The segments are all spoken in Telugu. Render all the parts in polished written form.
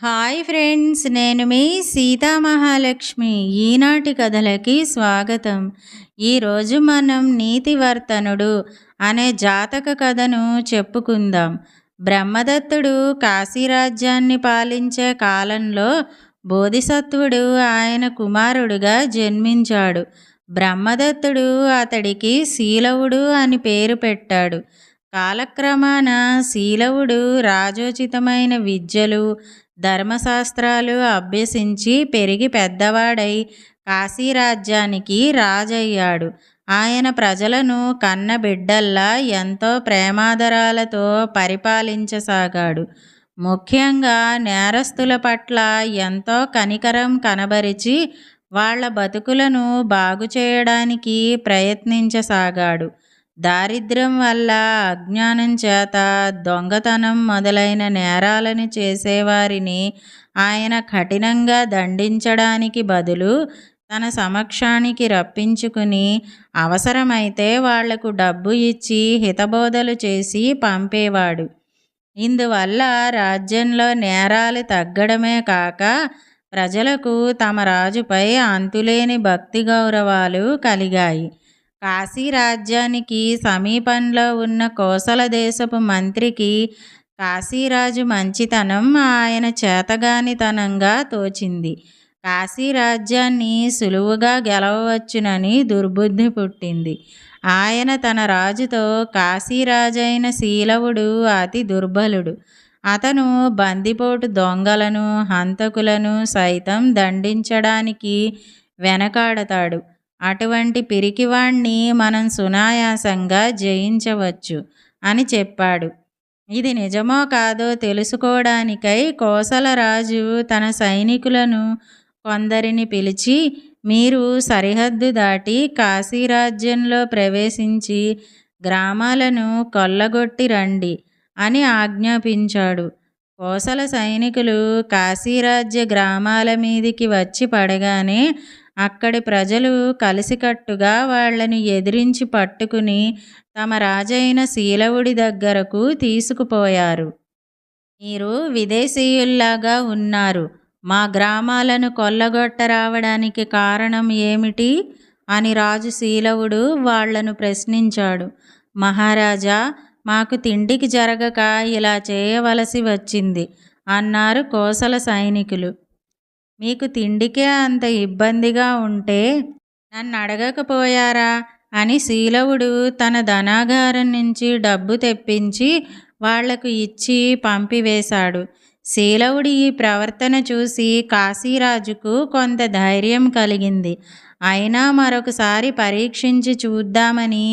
హాయ్ ఫ్రెండ్స్, నేను మీ సీతామహాలక్ష్మి. ఈనాటి కథలకి స్వాగతం. ఈరోజు మనం నీతివర్తనుడు అనే జాతక కథను చెప్పుకుందాం. బ్రహ్మదత్తుడు కాశీరాజ్యాన్ని పాలించే కాలంలో బోధిసత్వుడు ఆయన కుమారుడుగా జన్మించాడు. బ్రహ్మదత్తుడు అతడికి శీలవుడు అని పేరు పెట్టాడు. కాలక్రమాన శీలవుడు రాజోచితమైన విద్యలు, ధర్మశాస్త్రాలు అభ్యసించి పెరిగి పెద్దవాడై కాశీరాజ్యానికి రాజయ్యాడు. ఆయన ప్రజలను కన్నబిడ్డల్లా ఎంతో ప్రేమాదరాలతో పరిపాలించసాగాడు. ముఖ్యంగా నేరస్తుల పట్ల ఎంతో కనికరం కనబరిచి వాళ్ళ బతుకులను బాగు చేయడానికి ప్రయత్నించసాగాడు. దారిద్ర్యం వల్ల, అజ్ఞానం చేత, దొంగతనం మొదలైన నేరాలను చేసేవారిని ఆయన కఠినంగా దండించడానికి బదులు తన సమక్షానికి రప్పించుకుని అవసరమైతే వాళ్లకు డబ్బు ఇచ్చి హితబోధలు చేసి పంపేవాడు. ఇందువల్ల రాజ్యంలో నేరాలు తగ్గడమే కాక ప్రజలకు తమ రాజుపై అంతులేని భక్తి గౌరవాలు కలిగాయి. కాశీ రాజ్యానికి సమీపంలో ఉన్న కోసల దేశపు మంత్రికి కాశీరాజు మంచితనం ఆయన చేతగానితనంగా తోచింది. కాశీ రాజ్యాన్ని సులువుగా గెలవవచ్చునని దుర్బుద్ధి పుట్టింది. ఆయన తన రాజుతో కాశీరాజైన శీలవుడు అతి దుర్బలుడు. అతను బందిపోటు దొంగలను, హంతకులను సైతం దండించడానికి వెనకాడతాడు. అటువంటి పిరికివాణ్ణి మనం సునాయాసంగా జయించవచ్చు అని చెప్పాడు. ఇది నిజమో కాదో తెలుసుకోవడానికై కోసలరాజు తన సైనికులను కొందరిని పిలిచి, మీరు సరిహద్దు దాటి కాశీరాజ్యంలో ప్రవేశించి గ్రామాలను కొల్లగొట్టి రండి అని ఆజ్ఞాపించాడు. కోసల సైనికులు కాశీరాజ్య గ్రామాల మీదికి వచ్చి పడగానే అక్కడి ప్రజలు కలిసికట్టుగా వాళ్లని ఎదిరించి పట్టుకుని తమ రాజైన శీలవుడి దగ్గరకు తీసుకుపోయారు. మీరు విదేశీయుల్లాగా ఉన్నారు, మా గ్రామాలను కొల్లగొట్టరావడానికి కారణం ఏమిటి అని రాజు శీలవుడు వాళ్లను ప్రశ్నించాడు. మహారాజా, మాకు తిండికి జరగక ఇలా చేయవలసి వచ్చింది అన్నారు కోసల సైనికులు. మీకు తిండికే అంత ఇబ్బందిగా ఉంటే నన్ను అడగకపోయారా అని శీలవుడు తన ధనాగారం నుంచి డబ్బు తెప్పించి వాళ్లకు ఇచ్చి పంపివేశాడు. శీలవుడి ఈ ప్రవర్తన చూసి కాశీరాజుకు కొంత ధైర్యం కలిగింది. అయినా మరొకసారి పరీక్షించి చూద్దామని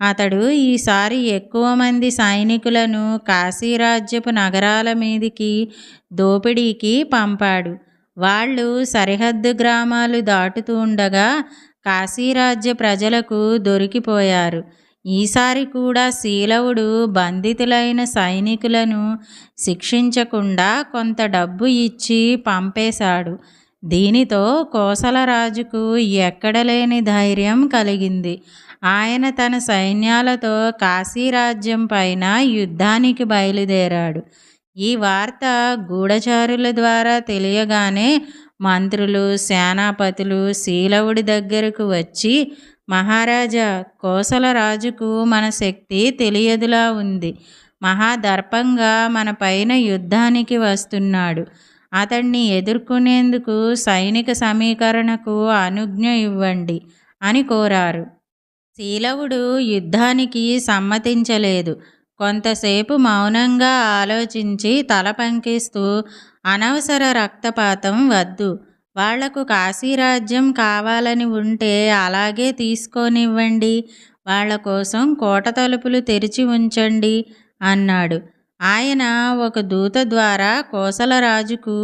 అతడు ఈసారి ఎక్కువ మంది సైనికులను కాశీరాజ్యపు నగరాల మీదికి దోపిడీకి పంపాడు. వాళ్ళు సరిహద్దు గ్రామాలు దాటుతూ ఉండగా కాశీరాజ్య ప్రజలకు దొరికిపోయారు. ఈసారి కూడా శీలవుడు బంధితులైన సైనికులను శిక్షించకుండా కొంత డబ్బు ఇచ్చి పంపేశాడు. దీనితో కోసలరాజుకు ఎక్కడలేని ధైర్యం కలిగింది. ఆయన తన సైన్యాలతో కాశీరాజ్యం పైన యుద్ధానికి బయలుదేరాడు. ఈ వార్త గూఢచారుల ద్వారా తెలియగానే మంత్రులు, సేనాపతులు శీలవుడి దగ్గరకు వచ్చి, మహారాజా, కోసలరాజుకు మన శక్తి తెలియదులా ఉంది. మహాదర్పంగా మన పైన యుద్ధానికి వస్తున్నాడు. అతన్ని ఎదుర్కొనేందుకు సైనిక సమీకరణకు అనుజ్ఞ ఇవ్వండి అని కోరారు. శీలవుడు యుద్ధానికి సమ్మతించలేదు. కొంతసేపు మౌనంగా ఆలోచించి తల పంకిస్తూ, అనవసర రక్తపాతం వద్దు, వాళ్లకు కాశీరాజ్యం కావాలని ఉంటే అలాగే తీసుకోనివ్వండి, వాళ్ల కోసం కోట తలుపులు తెరిచి ఉంచండి అన్నాడు. ఆయన ఒక దూత ద్వారా కోసలరాజుకు,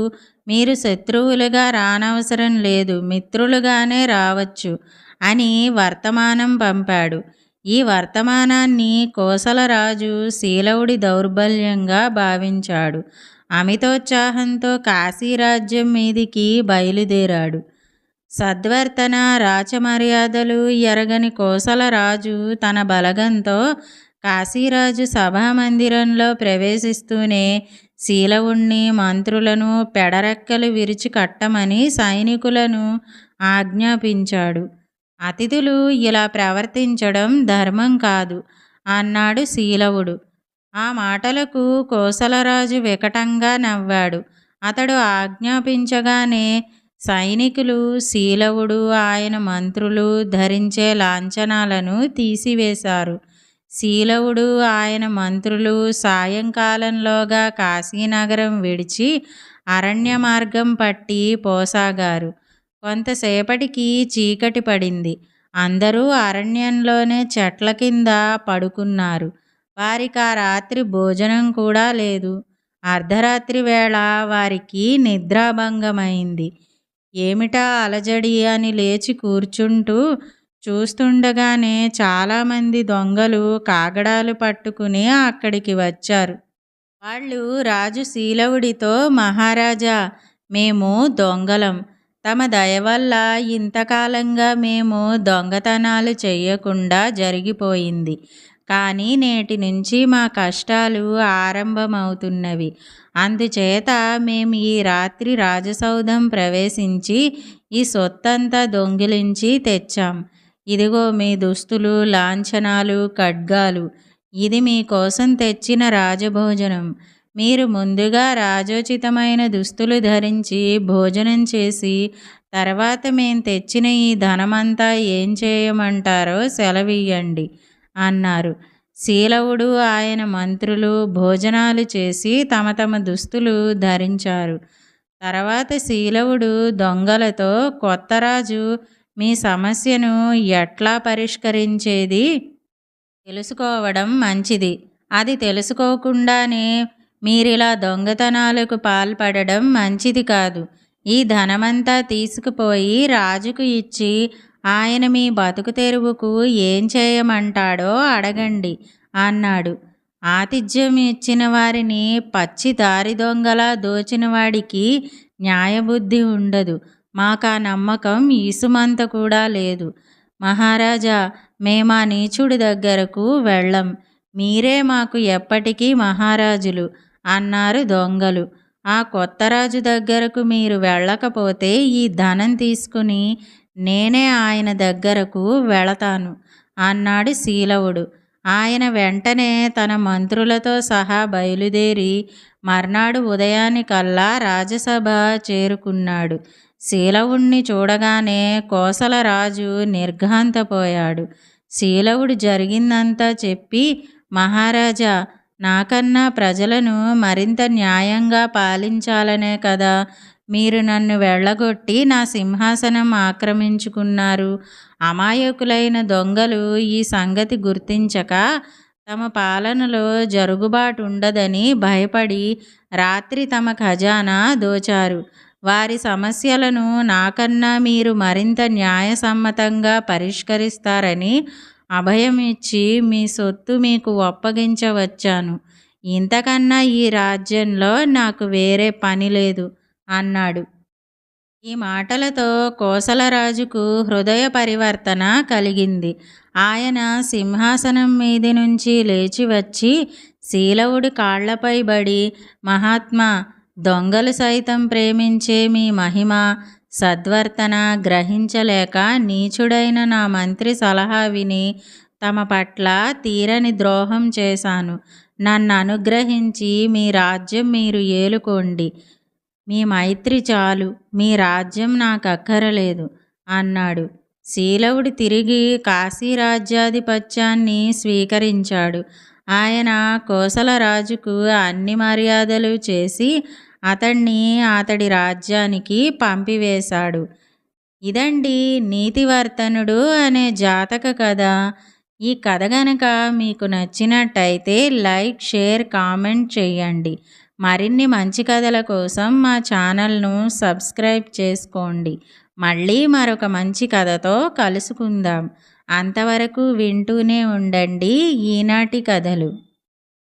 మీరు శత్రువులుగా రానవసరం లేదు, మిత్రులుగానే రావచ్చు అని వర్తమానం పంపాడు. ఈ వర్తమానాన్ని కోసలరాజు శీలవుడి దౌర్బల్యంగా భావించాడు. అమితోత్సాహంతో కాశీరాజ్యం మీదికి బయలుదేరాడు. సద్వర్తన, రాచమర్యాదలు ఎరగని కోసలరాజు తన బలగంతో కాశీరాజు సభామందిరంలో ప్రవేశిస్తూనే శీలవుణ్ణి మంత్రులను పెడరెక్కలు విరిచి కట్టమని సైనికులను ఆజ్ఞాపించాడు. అతిథులు ఇలా ప్రవర్తించడం ధర్మం కాదు అన్నాడు శీలవుడు. ఆ మాటలకు కోసలరాజు వికటంగా నవ్వాడు. అతడు ఆజ్ఞాపించగానే సైనికులు శీలవుడు ఆయన మంత్రులు ధరించే లాంఛనాలను తీసివేశారు. శీలవుడు ఆయన మంత్రులు సాయంకాలంలోగా కాశీనగరం విడిచి అరణ్య మార్గం పట్టి పోసాగారు. కొంతసేపటికి చీకటి పడింది. అందరూ అరణ్యంలోనే చెట్ల కింద పడుకున్నారు. వారికి ఆ రాత్రి భోజనం కూడా లేదు. అర్ధరాత్రి వేళ వారికి నిద్రాభంగమైంది. ఏమిటా అలజడి అని లేచి కూర్చుంటూ చూస్తుండగానే చాలామంది దొంగలు కాగడాలు పట్టుకుని అక్కడికి వచ్చారు. వాళ్ళు రాజు శీలవుడితో, మహారాజా, మేము దొంగలం. తమ దయ వల్ల ఇంతకాలంగా మేము దొంగతనాలు చెయ్యకుండా జరిగిపోయింది. కానీ నేటి నుంచి మా కష్టాలు ఆరంభమవుతున్నవి. అందుచేత మేము ఈ రాత్రి రాజసౌధం ప్రవేశించి ఈ సొత్తంతా దొంగిలించి తెచ్చాం. ఇదిగో మీ దుస్తులు, లాంఛనాలు, ఖడ్గాలు. ఇది మీకోసం తెచ్చిన రాజభోజనం. మీరు ముందుగా రాజోచితమైన దుస్తులు ధరించి భోజనం చేసి తర్వాత మేం తెచ్చిన ఈ ధనమంతా ఏం చేయమంటారో సెలవియ్యండి అన్నారు. శీలవుడు ఆయన మంత్రులు భోజనాలు చేసి తమ తమ దుస్తులు ధరించారు. తర్వాత శీలవుడు దొంగలతో, కొత్తరాజు మీ సమస్యను ఎట్లా పరిష్కరించేది తెలుసుకోవడం మంచిది. అది తెలుసుకోకుండానే మీరిలా దొంగతనాలకు పాల్పడడం మంచిది కాదు. ఈ ధనమంతా తీసుకుపోయి రాజుకు ఇచ్చి ఆయన మీ బతుకు తెరువుకు ఏం చేయమంటాడో అడగండి అన్నాడు. ఆతిథ్యం ఇచ్చిన వారిని పచ్చి దారి దొంగలా దోచిన వాడికి న్యాయబుద్ధి ఉండదు. మాకా నమ్మకం ఇసుమంత కూడా లేదు. మహారాజా, మేమా నీచుడి దగ్గరకు వెళ్ళం. మీరే మాకు ఎప్పటికీ మహారాజులు అన్నారు దొంగలు. ఆ కొత్తరాజు దగ్గరకు మీరు వెళ్ళకపోతే ఈ ధనం తీసుకుని నేనే ఆయన దగ్గరకు వెళతాను అన్నాడు శీలవుడు. ఆయన వెంటనే తన మంత్రులతో సహా బయలుదేరి మర్నాడు ఉదయానికల్లా రాజసభ చేరుకున్నాడు. శీలవుణ్ణి చూడగానే కోసలరాజు నిర్ఘాంతపోయాడు. శీలవుడు జరిగిందంతా చెప్పి, మహారాజా, నాకన్నా ప్రజలను మరింత న్యాయంగా పాలించాలనే కదా మీరు నన్ను వెళ్ళగొట్టి నా సింహాసనం ఆక్రమించుకున్నారు. అమాయకులైన దొంగలు ఈ సంగతి గుర్తించక తమ పాలనలో జరుగుబాటు ఉండదని భయపడి రాత్రి తమ ఖజానా దోచారు. వారి సమస్యలను నాకన్నా మీరు మరింత న్యాయసమ్మతంగా పరిష్కరిస్తారని అభయం ఇచ్చి మీ సొత్తు మీకు ఒప్పగించవచ్చాను. ఇంతకన్నా ఈ రాజ్యంలో నాకు వేరే పని లేదు అన్నాడు. ఈ మాటలతో కోసలరాజుకు హృదయ పరివర్తన కలిగింది. ఆయన సింహాసనం మీది నుంచి లేచి వచ్చి శీలవుడి కాళ్లపై బడి, మహాత్మా, దొంగలు సైతం ప్రేమించే మీ మహిమ సద్వర్తన గ్రహించలేక నీచుడైన నా మంత్రి సలహా విని తమ పట్ల తీరని ద్రోహం చేశాను. నన్ను అనుగ్రహించి మీ రాజ్యం మీరు ఏలుకోండి. మీ మైత్రి చాలు, మీ రాజ్యం నాకు అక్కరలేదు అన్నాడు. శీలవుడు తిరిగి కాశీరాజ్యాధిపత్యాన్ని స్వీకరించాడు. ఆయన కోసలరాజుకు అన్ని మర్యాదలు చేసి అతన్ని అతడి రాజ్యానికి పంపివేశాడు. ఇదండి నీతివర్తనుడు అనే జాతక కథ. ఈ కథ గనక మీకు నచ్చినట్టయితే లైక్, షేర్, కామెంట్ చేయండి. మరిన్ని మంచి కథల కోసం మా ఛానల్ను సబ్స్క్రైబ్ చేసుకోండి. మళ్ళీ మరొక మంచి కథతో కలుసుకుందాం. అంతవరకు వింటూనే ఉండండి ఈనాటి కథలు.